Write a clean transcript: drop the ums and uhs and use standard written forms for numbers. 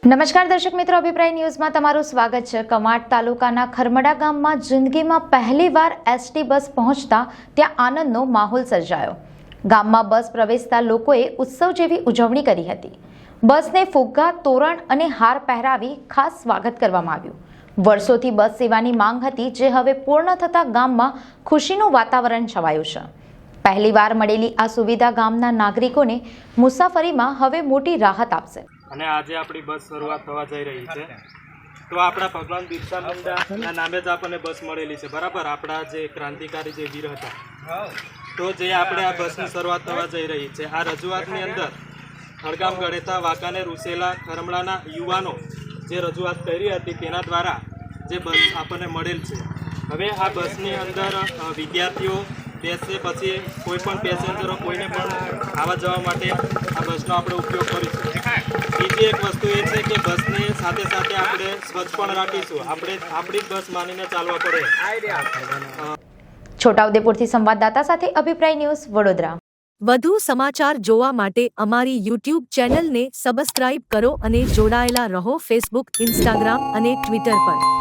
નમસ્કાર દર્શક મિત્રો, અભિપ્રાય ન્યૂઝમાં તમારું સ્વાગત છે। કમાડ તાલુકાના ખરમડા ગામમાં જિંદગીમાં પહેલીવાર એસટી બસ પહોંચતા ત્યાં આનંદનો માહોલ સર્જાયો। ગામમાં બસ પ્રવેશતા લોકોએ ઉત્સવ જેવી ઉજવણી કરી હતી। બસને ફુગ્ગા, તોરણ અને હાર પહેરાવી ખાસ સ્વાગત કરવામાં આવ્યું। વર્ષોથી બસ સેવાની માંગ હતી, જે હવે પૂર્ણ થતા ગામમાં ખુશીનું વાતાવરણ છવાયું છે। પહેલીવાર મળેલી આ સુવિધા ગામના નાગરિકોને મુસાફરીમાં હવે મોટી રાહત આપશે। અને આજે આપણી બસ શરૂઆત થવા જઈ રહી છે, તો આપણા ભગવાન બિરસા મુંડાના નામે જ આપણને બસ મળેલી છે, બરાબર। આપણા જે ક્રાંતિકારી જે વીર હતા, તો જે આપણે આ બસની શરૂઆત થવા જઈ રહી છે, આ રજૂઆતની અંદર હળગામ ગળેતા વાંકાનેર ઉસેલા ખરમડાના યુવાનો જે રજૂઆત કરી હતી, તેના દ્વારા જે બસ આપણને મળેલ છે। હવે આ બસની અંદર વિદ્યાર્થીઓ બેસે, પછી કોઈ પણ પેસેન્જરો કોઈને પણ આવવા જવા માટે આ બસનો આપણે ઉપયોગ કરીશું। બીજી એક વસ્તુ એ છે કે બસની સાથે સાથે આપણે સ્વચ્છ પણ રાખીશું। આપણે આપણી બસ માનીને ચાલવા પડે। છોટાઉદેપુરથી સંવાદદાતા સાથે અભિપ્રાય ન્યૂઝ, વડોદરા। વધુ સમાચાર જોવા માટે અમારી YouTube ચેનલને સબસ્ક્રાઇબ કરો અને જોડાયેલા રહો ફેસબુક, ઇન્સ્ટાગ્રામ અને ટ્વિટર પર।